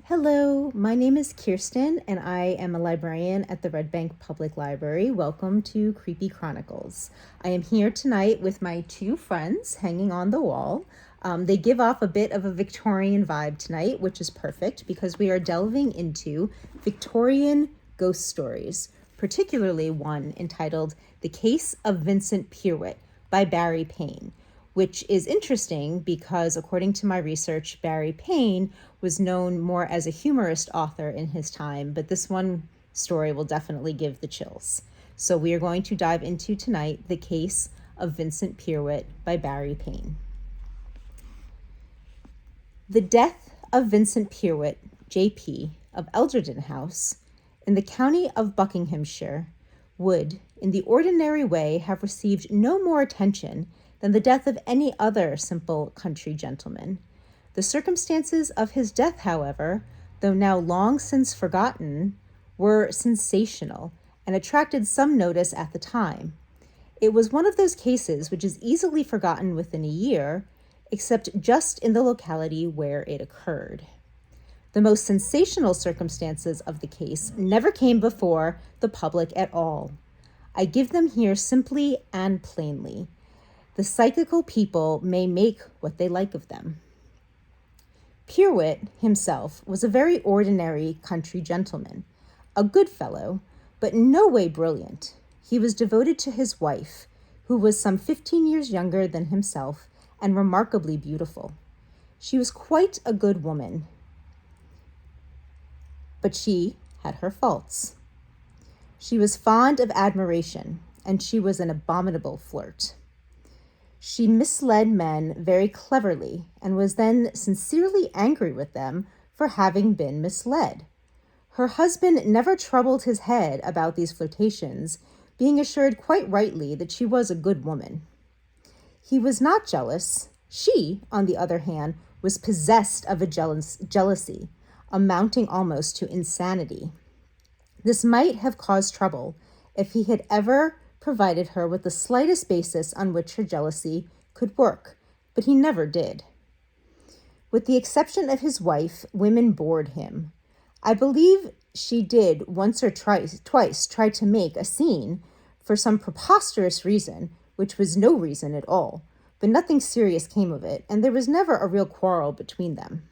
Hello, my name is Kirsten, and I am a librarian at the Red Bank Public Library. Welcome to Creepy Chronicles. I am here tonight with my two friends hanging on the wall. They give off a bit of a Victorian vibe tonight, which is perfect because we are delving into Victorian ghost stories, particularly one entitled The Case of Vincent Pyrwhit by Barry Payne, which is interesting because, according to my research, Barry Payne was known more as a humorist author in his time, but this one story will definitely give the chills. So we are going to dive into tonight The Case of Vincent Pyrwhit by Barry Payne. The death of Vincent Pyrwhit, J.P., of Eldredon House, in the county of Buckinghamshire, would, in the ordinary way, have received no more attention than the death of any other simple country gentleman. The circumstances of his death, however, though now long since forgotten, were sensational and attracted some notice at the time. It was one of those cases which is easily forgotten within a year, except just in the locality where it occurred. The most sensational circumstances of the case never came before the public at all. I give them here simply and plainly. The psychical people may make what they like of them. Pyrwhit himself was a very ordinary country gentleman, a good fellow, but in no way brilliant. He was devoted to his wife, who was some 15 years younger than himself and remarkably beautiful. She was quite a good woman, but she had her faults. She was fond of admiration, and she was an abominable flirt. She misled men very cleverly and was then sincerely angry with them for having been misled. Her husband never troubled his head about these flirtations, being assured quite rightly that she was a good woman. He was not jealous. She, on the other hand, was possessed of a jealousy, amounting almost to insanity. This might have caused trouble if he had ever provided her with the slightest basis on which her jealousy could work, but he never did. With the exception of his wife, women bored him. I believe she did once or twice try to make a scene for some preposterous reason, which was no reason at all, but nothing serious came of it, and there was never a real quarrel between them.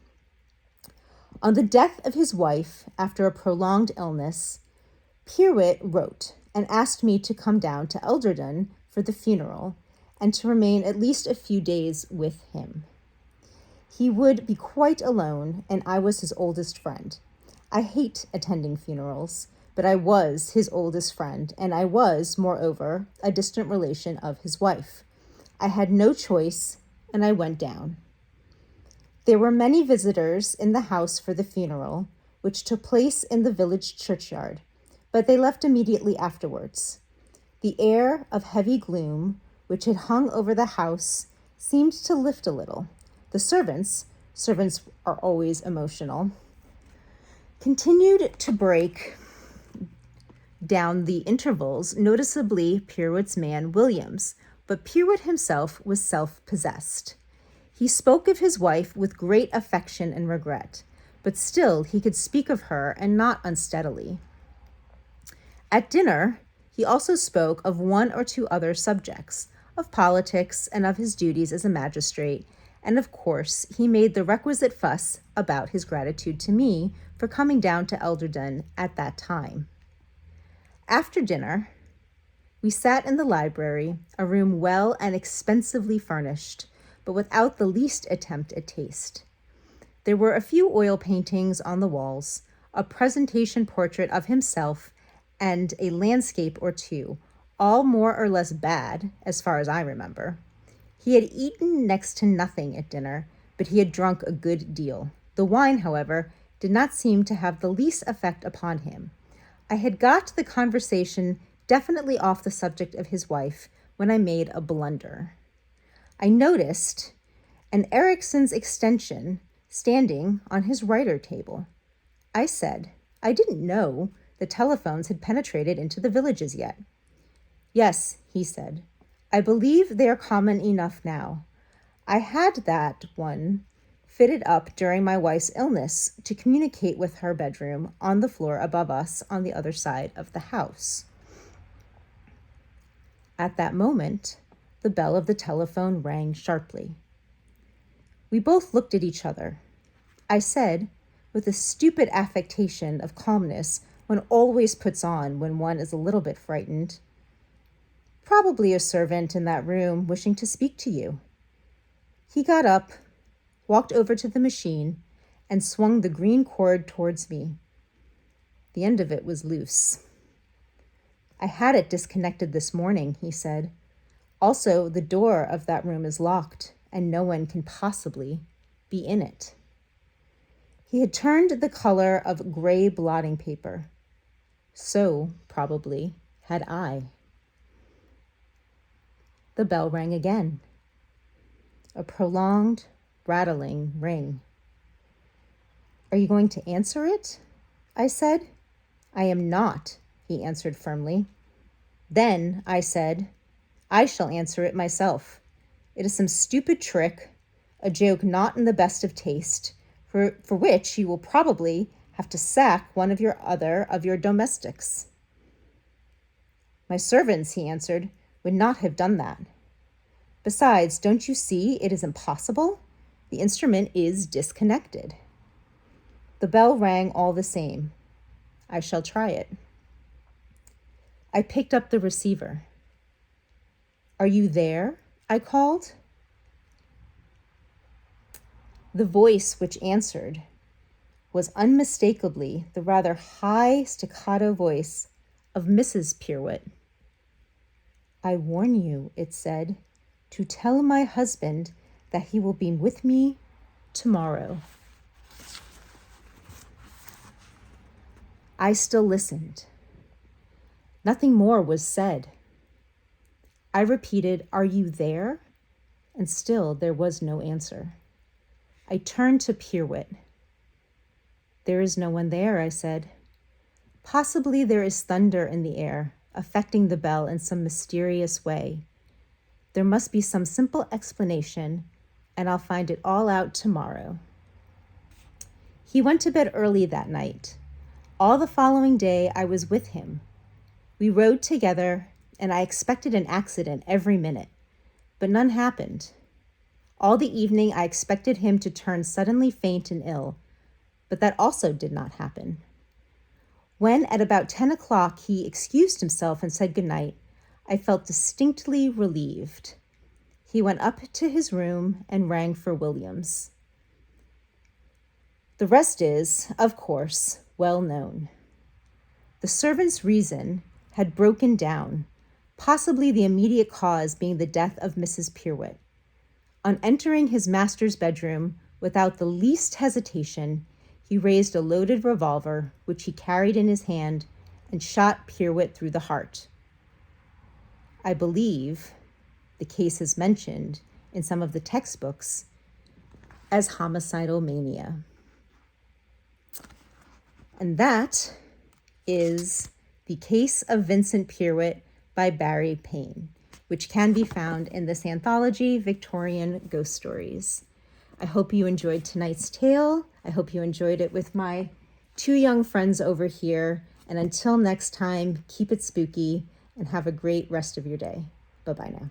On the death of his wife, after a prolonged illness, Pyrwhit wrote and asked me to come down to Eldredon for the funeral and to remain at least a few days with him. He would be quite alone, and I was his oldest friend. I hate attending funerals, but I was his oldest friend, and I was, moreover, a distant relation of his wife. I had no choice, and I went down. There were many visitors in the house for the funeral, which took place in the village churchyard, but they left immediately afterwards. The air of heavy gloom, which had hung over the house, seemed to lift a little. The servants are always emotional, continued to break down the intervals, noticeably Pyrwhit's man Williams, but Pyrwhit himself was self-possessed. He spoke of his wife with great affection and regret, but still he could speak of her and not unsteadily. At dinner, he also spoke of one or two other subjects, of politics and of his duties as a magistrate, and of course he made the requisite fuss about his gratitude to me for coming down to Eldredon at that time. After dinner, we sat in the library, a room well and expensively furnished, but without the least attempt at taste. There were a few oil paintings on the walls, a presentation portrait of himself, and a landscape or two, all more or less bad, as far as I remember. He had eaten next to nothing at dinner, but he had drunk a good deal. The wine, however, did not seem to have the least effect upon him. I had got the conversation definitely off the subject of his wife when I made a blunder. I noticed an Erickson's extension standing on his writer table. I said, I didn't know the telephones had penetrated into the villages yet. Yes, he said, I believe they are common enough now. I had that one fitted up during my wife's illness to communicate with her bedroom on the floor above us on the other side of the house. At that moment, the bell of the telephone rang sharply. We both looked at each other. I said, with a stupid affectation of calmness one always puts on when one is a little bit frightened, "Probably a servant in that room wishing to speak to you." He got up, walked over to the machine, and swung the green cord towards me. The end of it was loose. "I had it disconnected this morning," he said. "Also, the door of that room is locked, and no one can possibly be in it." He had turned the color of gray blotting paper. So, probably, had I. The bell rang again. A prolonged, rattling ring. "Are you going to answer it?" I said. "I am not," he answered firmly. "Then," I said, "I shall answer it myself. It is some stupid trick, a joke not in the best of taste, for which you will probably have to sack one of your domestics." "My servants," he answered, "would not have done that. Besides, don't you see it is impossible? The instrument is disconnected." The bell rang all the same. I shall try it. I picked up the receiver. "Are you there?" I called. The voice which answered was unmistakably the rather high staccato voice of Mrs. Pyrwhit. "I warn you," it said, "to tell my husband that he will be with me tomorrow." I still listened. Nothing more was said. I repeated, "Are you there?" And still there was no answer. I turned to Pyrwhit. "There is no one there," I said. "Possibly there is thunder in the air, affecting the bell in some mysterious way. There must be some simple explanation, and I'll find it all out tomorrow." He went to bed early that night. All the following day I was with him. We rode together, and I expected an accident every minute, but none happened. All the evening I expected him to turn suddenly faint and ill, but that also did not happen. When at about 10 o'clock he excused himself and said goodnight, I felt distinctly relieved. He went up to his room and rang for Williams. The rest is, of course, well known. The servant's reason had broken down, possibly the immediate cause being the death of Mrs. Pyrwhit. On entering his master's bedroom, without the least hesitation, he raised a loaded revolver, which he carried in his hand, and shot Pyrwhit through the heart. I believe the case is mentioned in some of the textbooks as homicidal mania. And that is The Case of Vincent Pyrwhit by Barry Payne, which can be found in this anthology, Victorian Ghost Stories. I hope you enjoyed tonight's tale. I hope you enjoyed it with my two young friends over here. And until next time, keep it spooky and have a great rest of your day. Bye-bye now.